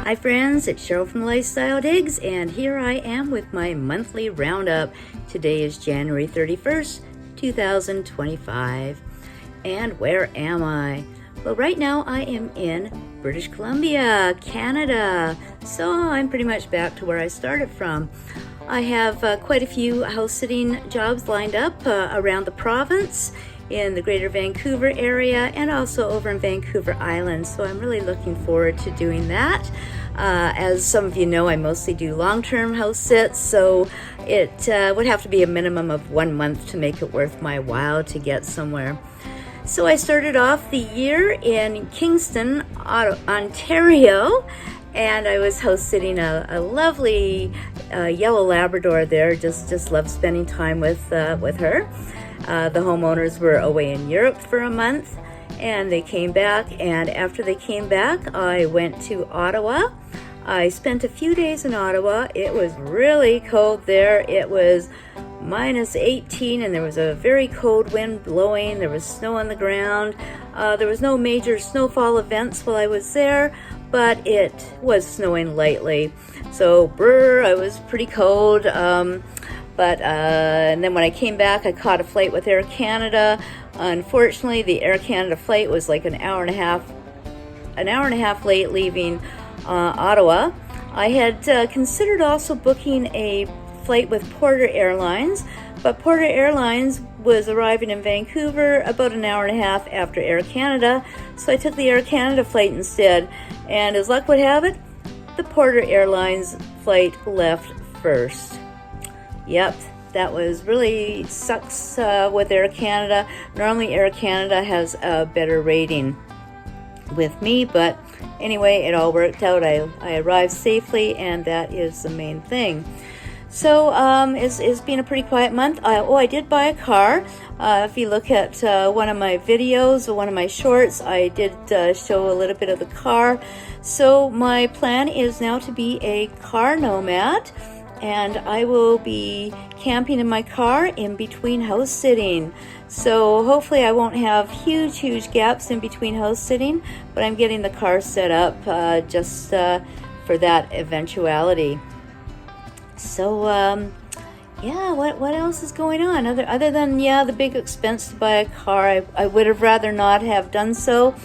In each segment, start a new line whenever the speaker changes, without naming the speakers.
Hi friends, it's Cheryl from Lifestyle Digs, and here I am with my monthly roundup. Today is January 31st, 2025. And where am I? Well, right now I am in British Columbia, Canada. So I'm pretty much back to where I started from. I have quite a few house sitting jobs lined up around the province, in the Greater Vancouver area, and also over in Vancouver Island. So I'm really looking forward to doing that. As some of you know, I mostly do long-term house sits, so it would have to be a minimum of 1 month to make it worth my while to get somewhere. So I started off the year in Kingston, Ontario, and I was house sitting a lovely yellow Labrador there. Just love spending time with her. The homeowners were away in Europe for a month, and they came back, and after they came back, I went to Ottawa. I spent a few days in Ottawa. It was really cold there. It was minus 18, and there was a very cold wind blowing. There was snow on the ground. There was no major snowfall events while I was there, but it was snowing lightly. So, I was pretty cold. And then when I came back, I caught a flight with Air Canada. Unfortunately, the Air Canada flight was like an hour and a half late leaving Ottawa. I had considered also booking a flight with Porter Airlines, but Porter Airlines was arriving in Vancouver about an hour and a half after Air Canada, so I took the Air Canada flight instead. And as luck would have it, the Porter Airlines flight left first. Yep, that was really sucks with Air Canada. Normally Air Canada has a better rating with me, but anyway, it all worked out. I arrived safely, and that is the main thing. So it's been a pretty quiet month. I did buy a car. If you look at one of my videos or one of my shorts, I did show a little bit of the car. So my plan is now to be a car nomad, and I will be camping in my car in between house sitting. So hopefully I won't have huge gaps in between house sitting, but I'm getting the car set up just for that eventuality. So yeah, what else is going on other than the big expense to buy a car? I would have rather not have done so.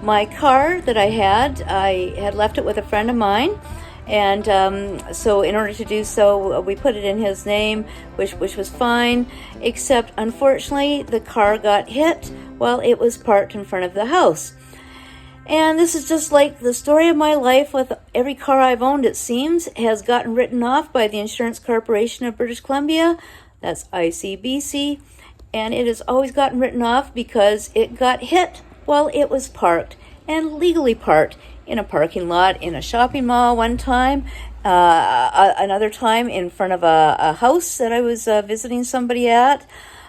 My car that I had left it with a friend of mine. And so in order to do so, we put it in his name, which was fine, except unfortunately the car got hit while it was parked in front of the house. And this is just like the story of my life with every car I've owned, it seems, has gotten written off by the Insurance Corporation of British Columbia. That's ICBC. And it has always gotten written off because it got hit while it was parked, and legally parked, in a parking lot in a shopping mall one time, another time in front of a house that I was visiting somebody at.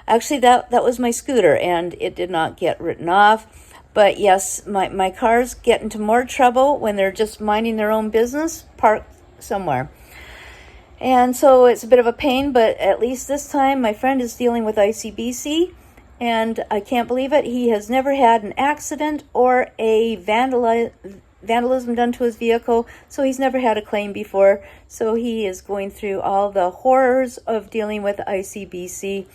Actually, that was my scooter, and it did not get written off. But yes, my cars get into more trouble when they're just minding their own business, parked somewhere. And so it's a bit of a pain, but at least this time my friend is dealing with ICBC, and I can't believe it. He has never had an accident or a vandalism done to his vehicle, so he's never had a claim before. So he is going through all the horrors of dealing with ICBC.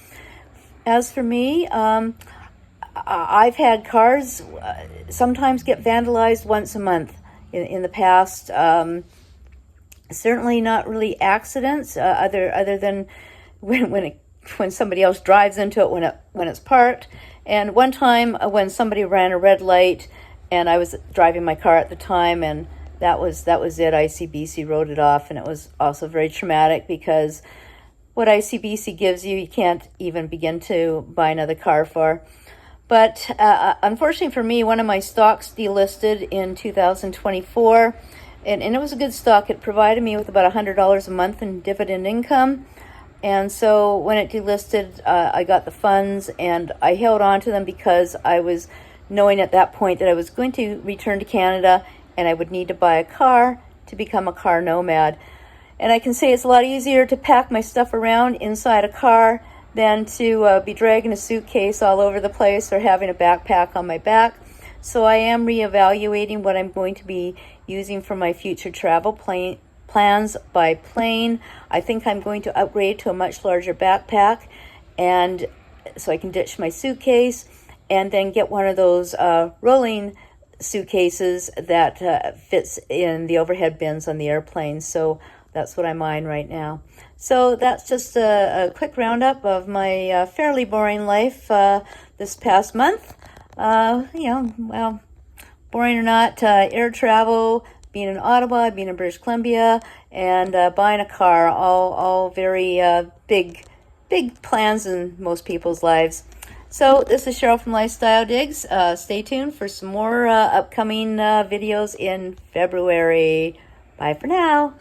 As for me, I've had cars sometimes get vandalized once a month in the past. Certainly not really accidents, other than when somebody else drives into it when it's parked. And one time when somebody ran a red light, and I was driving my car at the time, and that was it. ICBC wrote it off, and it was also very traumatic because what ICBC gives you, you can't even begin to buy another car for. But unfortunately for me, one of my stocks delisted in 2024, and it was a good stock. It provided me with about $100 a month in dividend income. And so when it delisted, I got the funds, and I held on to them because I was knowing at that point that I was going to return to Canada, and I would need to buy a car to become a car nomad. And I can say it's a lot easier to pack my stuff around inside a car than to be dragging a suitcase all over the place or having a backpack on my back. So I am reevaluating what I'm going to be using for my future travel plans by plane. I think I'm going to upgrade to a much larger backpack, and so I can ditch my suitcase and then get one of those rolling suitcases that fits in the overhead bins on the airplane. So that's what I'm eyeing right now. So that's just a quick roundup of my fairly boring life this past month. Well, boring or not, air travel, being in Ottawa, being in British Columbia, and buying a car, all very big plans in most people's lives. So this is Cheryl from Lifestyle Digs. Stay tuned for some more upcoming videos in February. Bye for now.